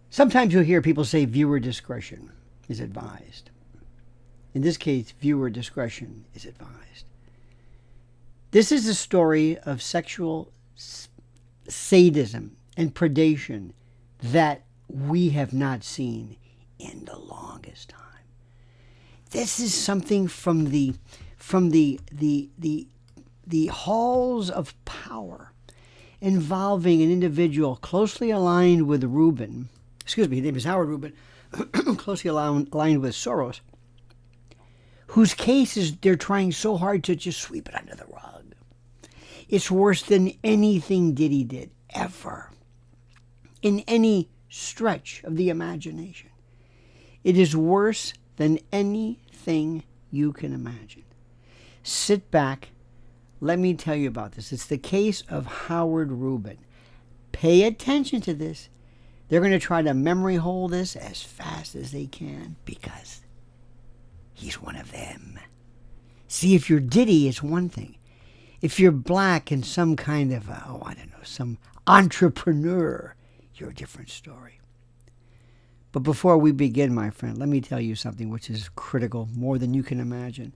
Sometimes you'll hear people say viewer discretion is advised. In this case, viewer discretion is advised. This is a story of sexual sadism and predation that we have not seen in the longest time. This is something from the halls of power involving an individual closely aligned with Rubin. Excuse me, his name is Howard Rubin, closely aligned with Soros, whose case is they're trying so hard to just sweep it under the rug. It's worse than anything Diddy did ever in any stretch of the imagination. It is worse than anything you can imagine. Sit back. Let me tell you about this. It's the case of Howard Rubin. Pay attention to this. They're going to try to memory hold this as fast as they can because he's one of them. See, if you're Diddy, it's one thing. If you're black and some kind of, some entrepreneur, you're a different story. But before we begin, my friend, let me tell you something which is critical, more than you can imagine.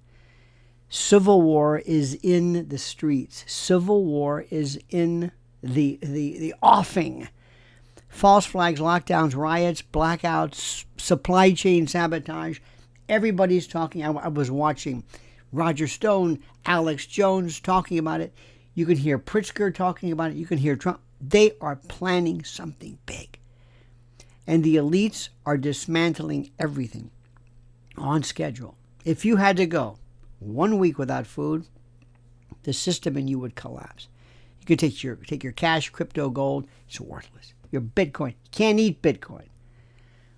Civil war is in the streets. Civil war is in the offing. False flags, lockdowns, riots, blackouts, supply chain sabotage. Everybody's talking. I was watching Roger Stone, Alex Jones talking about it. You can hear Pritzker talking about it. You can hear Trump. They are planning something big. And the elites are dismantling everything on schedule. If you had to go 1 week without food, the system and you would collapse. You could take your cash, crypto, gold. It's worthless. Your Bitcoin. You can't eat Bitcoin.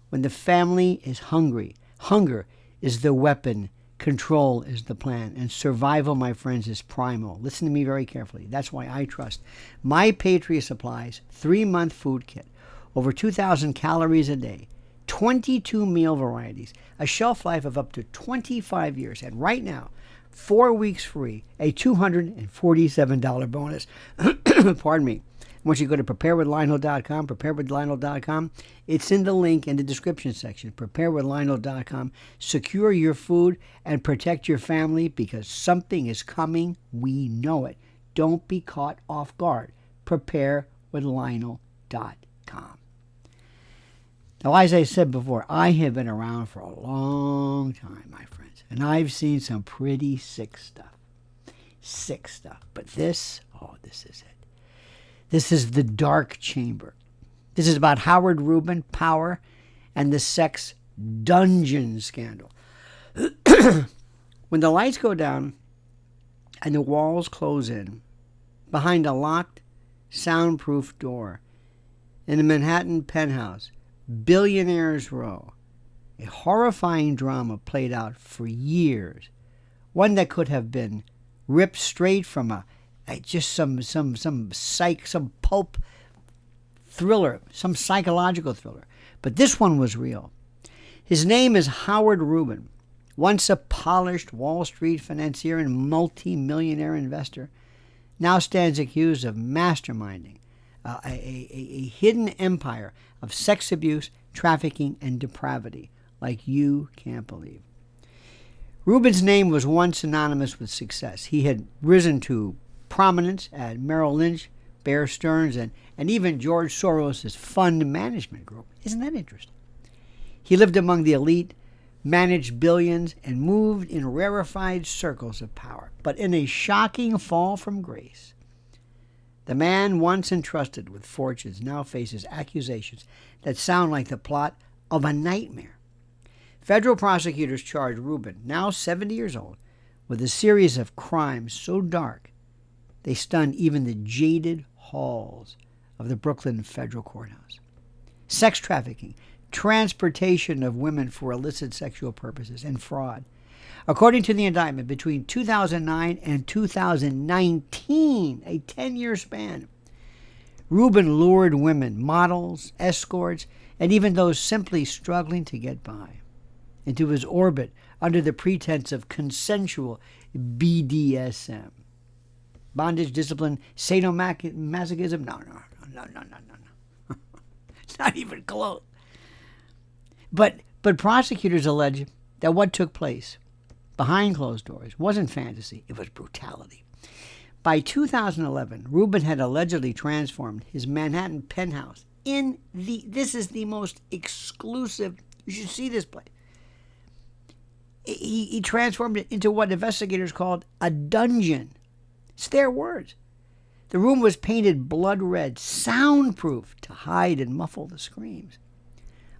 When the family is hungry, hunger is the weapon. Control is the plan. And survival, my friends, is primal. Listen to me very carefully. That's why I trust My Patriot Supplies 3-month food kit. Over 2,000 calories a day. 22 meal varieties. A shelf life of up to 25 years. And right now, 4 weeks free. A $247 bonus. Pardon me. Once you go to preparewithlionel.com, preparewithlionel.com, it's in the link in the description section, preparewithlionel.com. Secure your food and protect your family because something is coming. We know it. Don't be caught off guard. Preparewithlionel.com. Now, as I said before, I have been around for a long time, my friends, and I've seen some pretty sick stuff. Sick stuff. But this is it. This is the dark chamber. This is about Howard Rubin, power, and the sex dungeon scandal. When the lights go down and the walls close in, behind a locked, soundproof door, in a Manhattan penthouse, Billionaires Row, a horrifying drama played out for years, one that could have been ripped straight from just some pulp thriller, some psychological thriller. But this one was real. His name is Howard Rubin, once a polished Wall Street financier and multi-millionaire investor, now stands accused of masterminding a hidden empire of sex abuse, trafficking, and depravity like you can't believe. Rubin's name was once synonymous with success. He had risen to prominence at Merrill Lynch, Bear Stearns, and even George Soros' fund management group. Isn't that interesting? He lived among the elite, managed billions, and moved in rarefied circles of power. But in a shocking fall from grace, the man once entrusted with fortunes now faces accusations that sound like the plot of a nightmare. Federal prosecutors charged Rubin, now 70 years old, with a series of crimes so dark they stunned even the jaded halls of the Brooklyn Federal Courthouse. Sex trafficking, transportation of women for illicit sexual purposes, and fraud. According to the indictment, between 2009 and 2019, a 10-year span, Rubin lured women, models, escorts, and even those simply struggling to get by into his orbit under the pretense of consensual BDSM. Bondage, discipline, sadomasochism? No. It's not even close. But prosecutors allege that what took place behind closed doors wasn't fantasy, it was brutality. By 2011, Rubin had allegedly transformed his Manhattan penthouse this is the most exclusive, you should see this place. He transformed it into what investigators called a dungeon. It's their words. The room was painted blood red, soundproof to hide and muffle the screams.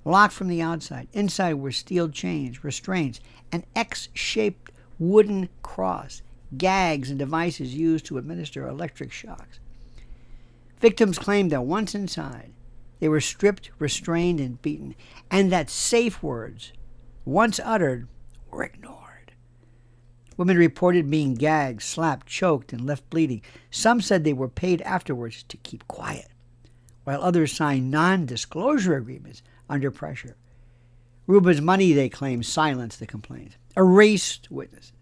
Locked from the outside. Inside were steel chains, restraints, an X-shaped wooden cross, gags and devices used to administer electric shocks. Victims claimed that once inside, they were stripped, restrained, and beaten, and that safe words, once uttered, were ignored. Women reported being gagged, slapped, choked, and left bleeding. Some said they were paid afterwards to keep quiet, while others signed non-disclosure agreements under pressure. Rubin's money, they claimed, silenced the complaints, erased witnesses,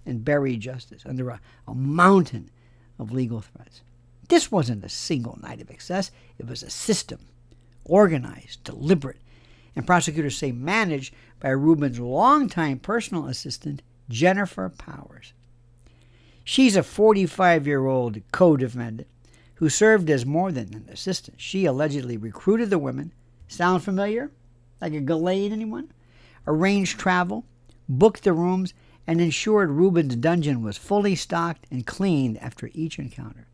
and buried justice under a mountain of legal threats. This wasn't a single night of excess. It was a system, organized, deliberate, and prosecutors say managed by Rubin's longtime personal assistant, Jennifer Powers. She's a 45-year-old co-defendant who served as more than an assistant. She allegedly recruited the women. Sound familiar? Like a Ghislaine, anyone? Arranged travel, booked the rooms, and ensured Rubin's dungeon was fully stocked and cleaned after each encounter.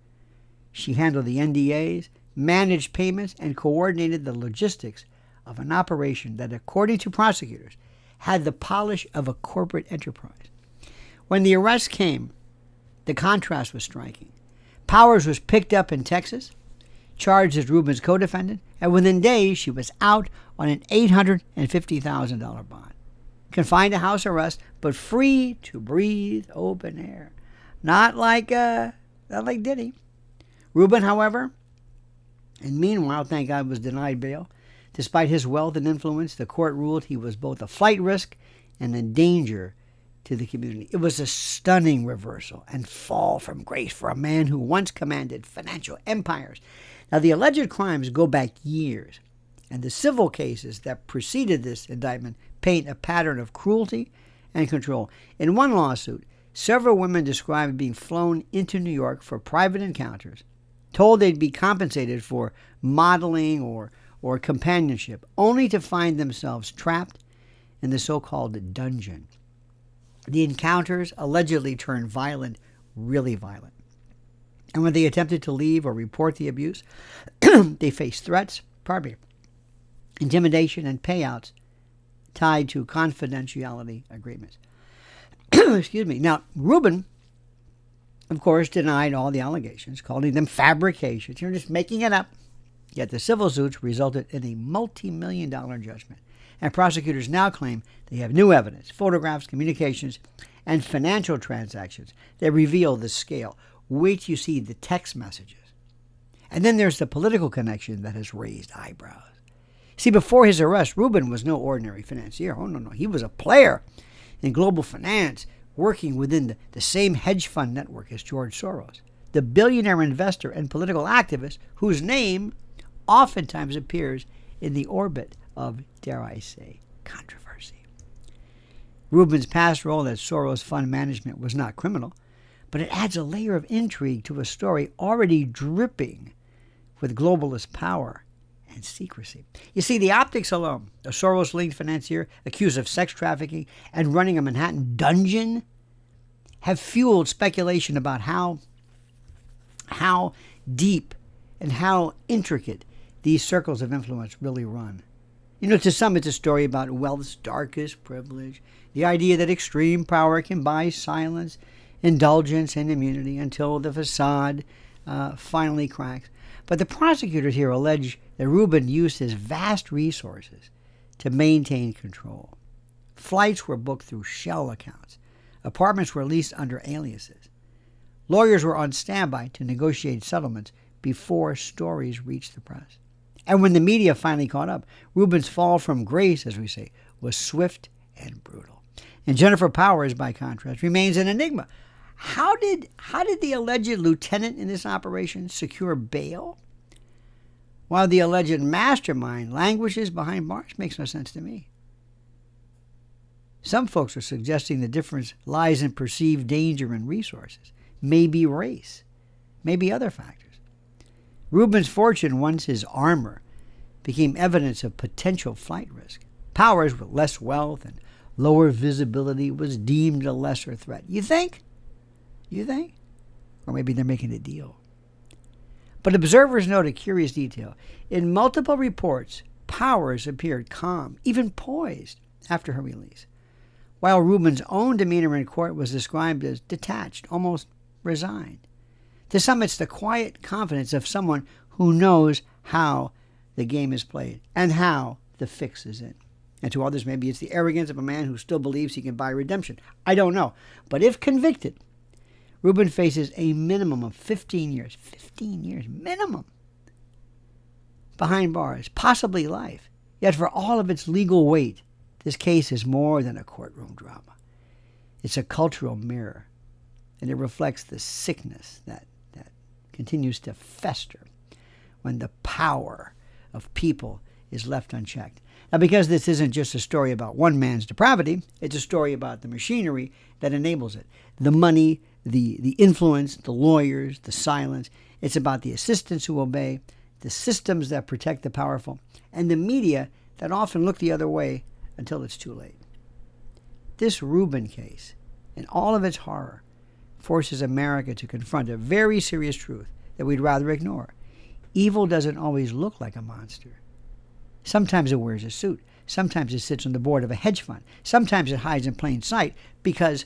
She handled the NDAs, managed payments, and coordinated the logistics of an operation that, according to prosecutors, had the polish of a corporate enterprise. When the arrest came, the contrast was striking. Powers was picked up in Texas, charged as Rubin's co-defendant, and within days she was out on an $850,000 bond. Confined to house arrest, but free to breathe open air. Not like Diddy. Rubin, however, and meanwhile, thank God, was denied bail. Despite his wealth and influence, the court ruled he was both a flight risk and a danger to the community. It was a stunning reversal and fall from grace for a man who once commanded financial empires. Now, the alleged crimes go back years, and the civil cases that preceded this indictment paint a pattern of cruelty and control. In one lawsuit, several women described being flown into New York for private encounters, told they'd be compensated for modeling or companionship, only to find themselves trapped in the so-called dungeon. The encounters allegedly turned violent, really violent. And when they attempted to leave or report the abuse, they faced threats, intimidation, and payouts tied to confidentiality agreements. Excuse me. Now, Rubin, of course, denied all the allegations, calling them fabrications. You're just making it up. Yet the civil suits resulted in a multi-million-dollar judgment. And prosecutors now claim they have new evidence, photographs, communications, and financial transactions that reveal the scale. Wait till you see the text messages. And then there's the political connection that has raised eyebrows. See, before his arrest, Rubin was no ordinary financier. Oh, no. He was a player in global finance, working within the same hedge fund network as George Soros, the billionaire investor and political activist whose name oftentimes appears in the orbit of, dare I say, controversy. Rubin's past role at Soros Fund Management was not criminal, but it adds a layer of intrigue to a story already dripping with globalist power and secrecy. You see, the optics alone, a Soros-linked financier accused of sex trafficking and running a Manhattan dungeon, have fueled speculation about how deep and how intricate these circles of influence really run. You know, to some, it's a story about wealth's darkest privilege, the idea that extreme power can buy silence, indulgence, and immunity until the facade finally cracks. But the prosecutors here allege that Rubin used his vast resources to maintain control. Flights were booked through shell accounts. Apartments were leased under aliases. Lawyers were on standby to negotiate settlements before stories reached the press. And when the media finally caught up, Rubin's fall from grace, as we say, was swift and brutal. And Jennifer Powers, by contrast, remains an enigma. How did the alleged lieutenant in this operation secure bail while the alleged mastermind languishes behind bars? Makes no sense to me. Some folks are suggesting the difference lies in perceived danger and resources, maybe race, maybe other factors. Rubin's fortune, once his armor, became evidence of potential flight risk. Powers with less wealth and lower visibility was deemed a lesser threat. You think? You think? Or maybe they're making a deal. But observers note a curious detail. In multiple reports, Powers appeared calm, even poised, after her release, while Rubin's own demeanor in court was described as detached, almost resigned. To some, it's the quiet confidence of someone who knows how the game is played and how the fix is in. And to others, maybe it's the arrogance of a man who still believes he can buy redemption. I don't know. But if convicted, Rubin faces a minimum of 15 years. 15 years, minimum. Behind bars, possibly life. Yet for all of its legal weight, this case is more than a courtroom drama. It's a cultural mirror, and it reflects the sickness that continues to fester when the power of people is left unchecked. Now, because this isn't just a story about one man's depravity, it's a story about the machinery that enables it. The money, the influence, the lawyers, the silence. It's about the assistants who obey, the systems that protect the powerful, and the media that often look the other way until it's too late. This Rubin case, in all of its horror, forces America to confront a very serious truth that we'd rather ignore. Evil doesn't always look like a monster. Sometimes it wears a suit. Sometimes it sits on the board of a hedge fund. Sometimes it hides in plain sight because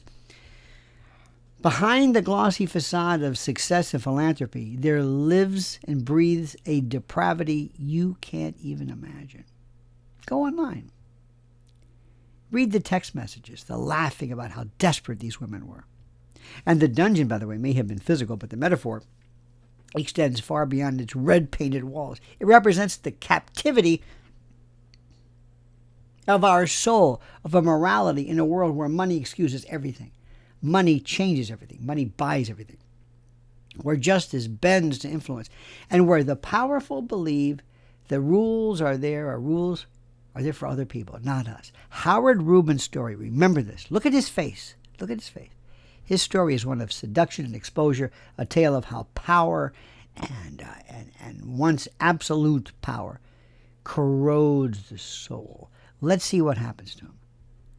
behind the glossy facade of success and philanthropy, there lives and breathes a depravity you can't even imagine. Go online. Read the text messages, the laughing about how desperate these women were. And the dungeon, by the way, may have been physical, but the metaphor extends far beyond its red-painted walls. It represents the captivity of our soul, of a morality in a world where money excuses everything. Money changes everything. Money buys everything. Where justice bends to influence, and where the powerful believe the rules are there, are there for other people, not us. Howard Rubin's story, remember this. Look at his face. Look at his face. His story is one of seduction and exposure, a tale of how power and once absolute power corrodes the soul. Let's see what happens to him.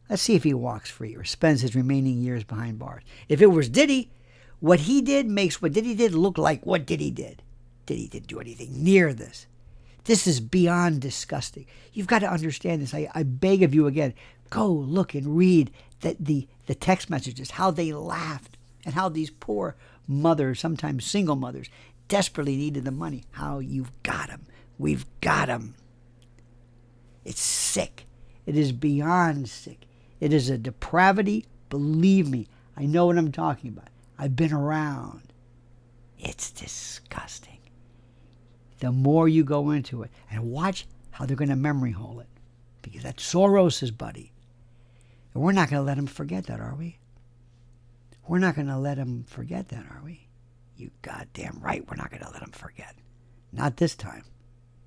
Let's see if he walks free or spends his remaining years behind bars. If it was Diddy, what he did makes what Diddy did look like what Diddy did. Diddy didn't do anything near this. This is beyond disgusting. You've got to understand this. I beg of you again, go look and read the text messages, how they laughed, and how these poor mothers, sometimes single mothers, desperately needed the money. How you've got them. We've got them. It's sick. It is beyond sick. It is a depravity. Believe me, I know what I'm talking about. I've been around. It's disgusting. The more you go into it, and watch how they're going to memory hole it, because that's Soros' buddy. And we're not going to let him forget that, are we? We're not going to let him forget that, are we? You goddamn right we're not going to let him forget. Not this time.